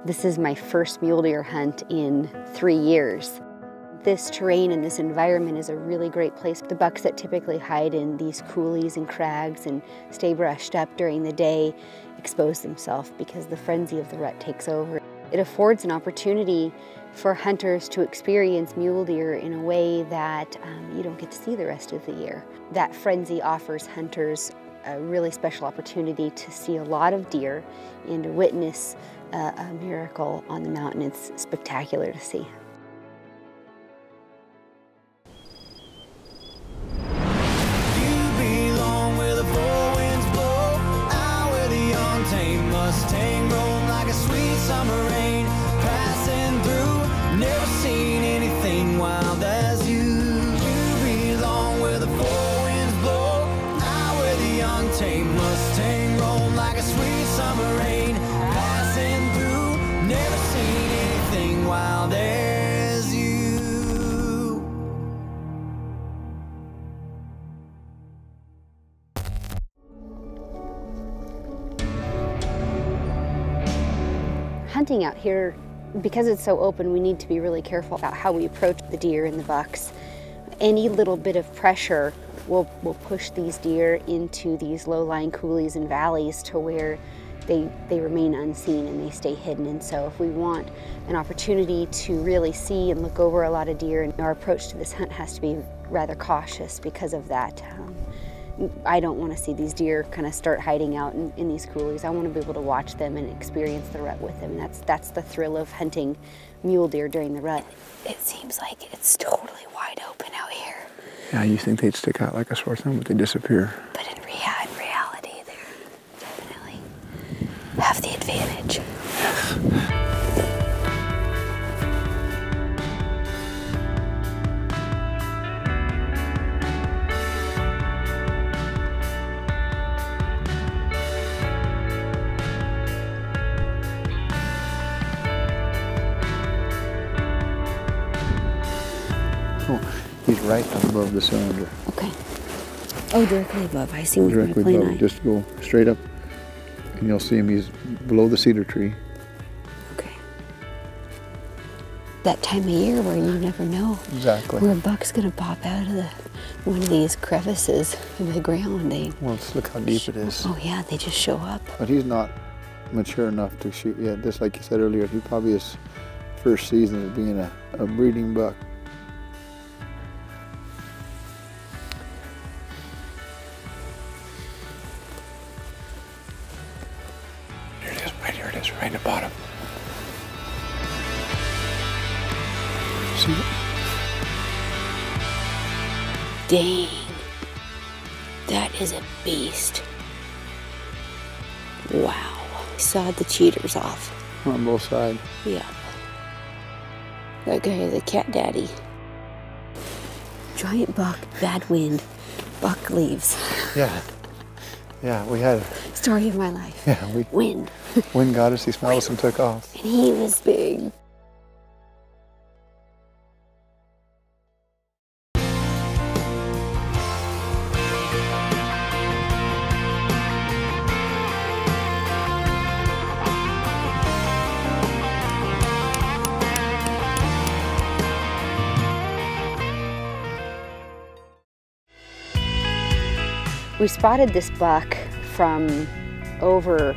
This is my first mule deer hunt in 3 years. This terrain and this environment is a really great place. The bucks that typically hide in these coulees and crags and stay brushed up during the day expose themselves because the frenzy of the rut takes over. It affords an opportunity for hunters to experience mule deer in a way that you don't get to see the rest of the year. That frenzy offers hunters a really special opportunity to see a lot of deer and to witness a miracle on the mountain. It's spectacular to see. Mustang roam like a sweet summer rain, passing through, never seen anything wild as you. You belong where the four winds blow, out where the young tame Mustang roam like a sweet summer rain, passing through, never seen anything wild as you. Hunting out here, because it's so open, we need to be really careful about how we approach the deer and the bucks. Any little bit of pressure will push these deer into these low-lying coulees and valleys to where they remain unseen and they stay hidden. And so if we want an opportunity to really see and look over a lot of deer, our approach to this hunt has to be rather cautious because of that. I don't want to see these deer kind of start hiding out in these coulees. I want to be able to watch them and experience the rut with them. And that's the thrill of hunting mule deer during the rut. It seems like it's totally wide open out here. Yeah, you think they'd stick out like a sore thumb, but they disappear. But in reality, they definitely have the advantage. Oh, he's right above the cylinder. Okay. Oh, directly above. I see with my Directly plain above. eye. Just go straight up, and you'll see him. He's below the cedar tree. Okay. That time of year where you never know Exactly. where a buck's gonna pop out of one of these crevices in the ground. Well, look how deep it is. Oh yeah, they just show up. But he's not mature enough to shoot yet. Just like you said earlier, he probably is first season of being a breeding buck. Here it is, right at the bottom. See it? Dang. That is a beast. Wow. Sawed the cheaters off. On both sides. Yeah. That guy is a cat daddy. Giant buck, bad wind, buck leaves. Yeah. Yeah, we had Story of my life. Yeah, Wind. wind got us, he smelled us and took off. And he was big. We spotted this buck from over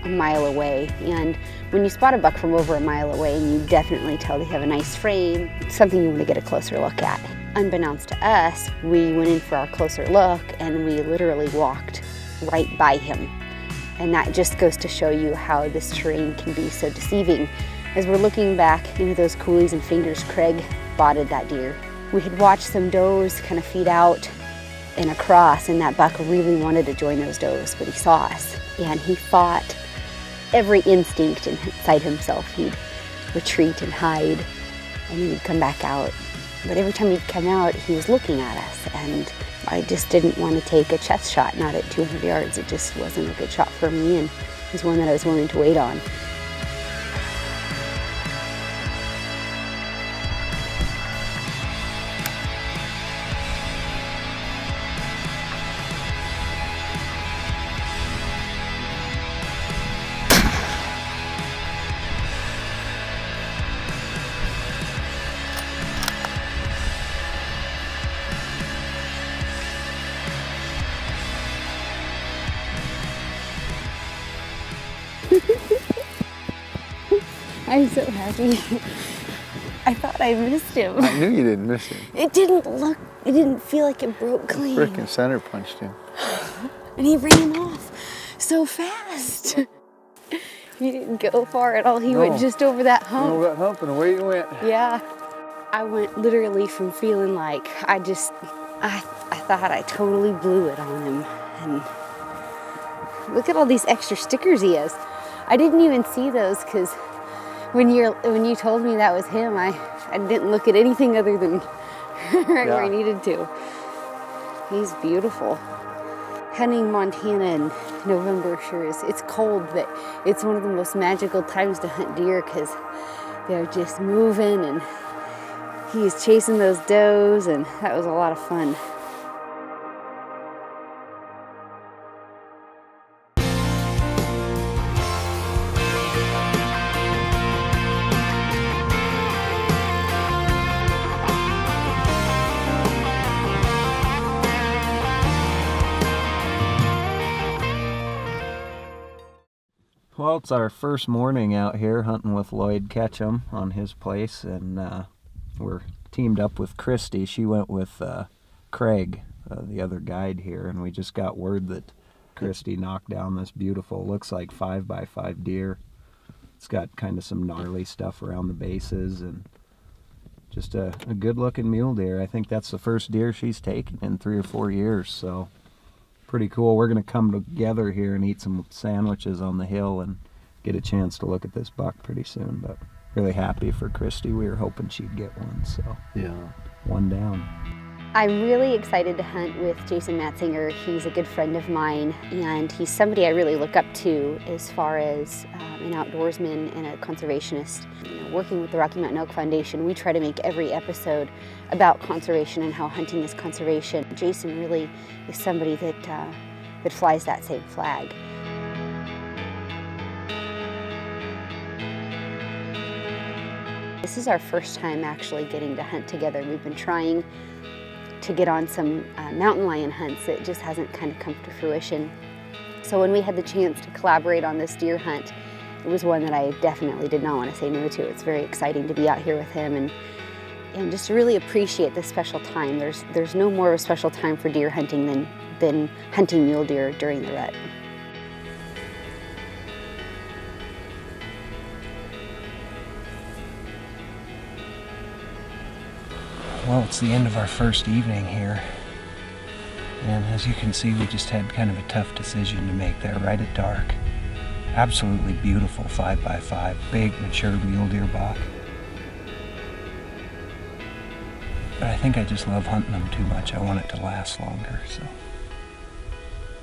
a mile away, and when you spot a buck from over a mile away, and you definitely tell they have a nice frame, it's something you want to get a closer look at. Unbeknownst to us, we went in for our closer look and we literally walked right by him. And that just goes to show you how this terrain can be so deceiving. As we're looking back into those coulees and fingers, Craig spotted that deer. We had watched some does kind of feed out and across, and that buck really wanted to join those does, but he saw us and he fought every instinct inside himself. He'd retreat and hide, and then he'd come back out. But every time he'd come out, he was looking at us, and I just didn't want to take a chest shot, not at 200 yards. It just wasn't a good shot for me, and it was one that I was willing to wait on. I'm so happy. I thought I missed him. I knew you didn't miss him. It didn't feel like it broke clean. Frickin' center punched him. And he ran off so fast. He didn't go far at all. He went just over that hump. Over that hump and away he went. Yeah. I went literally from feeling like I thought I totally blew it on him. And look at all these extra stickers he has. I didn't even see those because when you told me that was him, I didn't look at anything other than right where I needed to. He's beautiful. Hunting Montana in November sure is. It's cold, but it's one of the most magical times to hunt deer because they're just moving and he's chasing those does, and that was a lot of fun. Well, it's our first morning out here hunting with Lloyd Ketchum on his place, and we're teamed up with Kristy. She went with Craig, the other guide here, and we just got word that Kristy knocked down this beautiful, looks like 5x5 deer. It's got kind of some gnarly stuff around the bases, and just a good-looking mule deer. I think that's the first deer she's taken in 3 or 4 years, so pretty cool. We're going to come together here and eat some sandwiches on the hill and get a chance to look at this buck pretty soon, but really happy for Kristy. We were hoping she'd get one, so yeah, one down. I'm really excited to hunt with Jason Matzinger. He's a good friend of mine, and he's somebody I really look up to as far as an outdoorsman and a conservationist. You know, working with the Rocky Mountain Elk Foundation, we try to make every episode about conservation and how hunting is conservation. Jason really is somebody that flies that same flag. This is our first time actually getting to hunt together. We've been trying to get on some mountain lion hunts that just hasn't kind of come to fruition. So when we had the chance to collaborate on this deer hunt, it was one that I definitely did not want to say no to. It's very exciting to be out here with him and just to really appreciate this special time. There's no more of a special time for deer hunting than hunting mule deer during the rut. Well, it's the end of our first evening here, and as you can see, we just had kind of a tough decision to make there right at dark. Absolutely beautiful 5x5, big mature mule deer buck. But I think I just love hunting them too much. I want it to last longer, so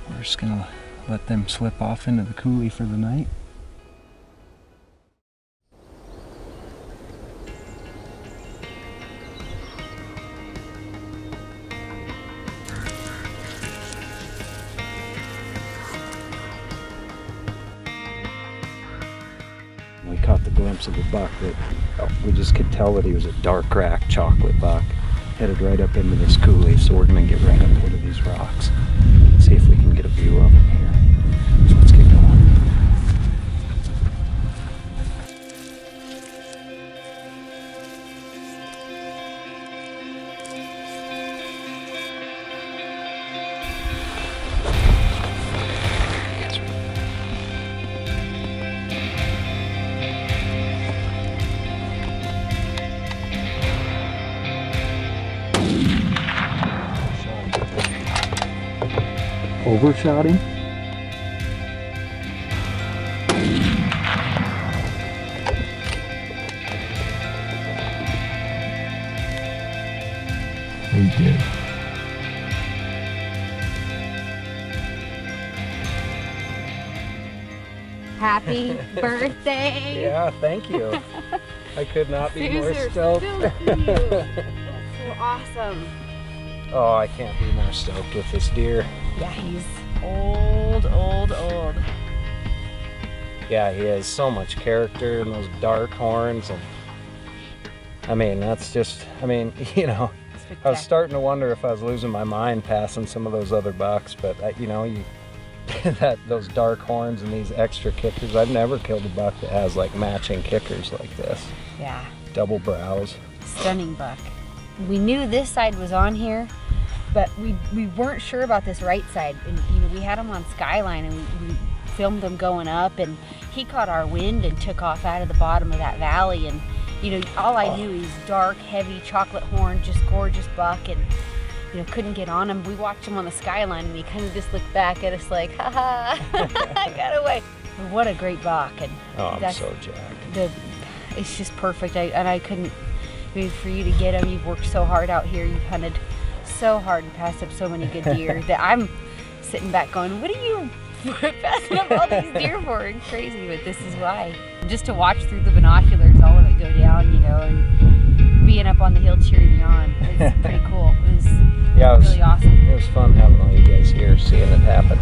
we're just gonna let them slip off into the coulee for the night. We caught the glimpse of a buck that we just could tell that he was a dark rack chocolate buck, headed right up into this coulee, so we're going to get right up here to these rocks, see if we can get a view of him here. So let's get going. Overshot him. He did. Happy birthday! Yeah, thank you. I could not be more stoked. So awesome. Oh, I can't be more stoked with this deer. Yeah, he's old. Yeah, he has so much character and those dark horns, and I mean, that's just, I mean, you know, I was starting to wonder if I was losing my mind passing some of those other bucks, but you know, those dark horns and these extra kickers. I've never killed a buck that has like matching kickers like this. Yeah. Double brows. Stunning buck. We knew this side was on here, but we weren't sure about this right side. And you know, we had him on Skyline and we filmed him going up, and he caught our wind and took off out of the bottom of that valley. And you know, all I knew, he's dark, heavy, chocolate horn, just gorgeous buck, and you know, couldn't get on him. We watched him on the Skyline and he kind of just looked back at us like, haha, I got away. What a great buck. And oh, I'm so jacked. It's just perfect. I couldn't, I mean, for you to get him, you've worked so hard out here. You've hunted so hard and passed up so many good deer that I'm sitting back going, what are you passing up all these deer for? It's crazy, but this is why. Just to watch through the binoculars, all of it go down, you know, and being up on the hill cheering you on, it's pretty cool. It was really awesome. It was fun having all you guys here, seeing it happen.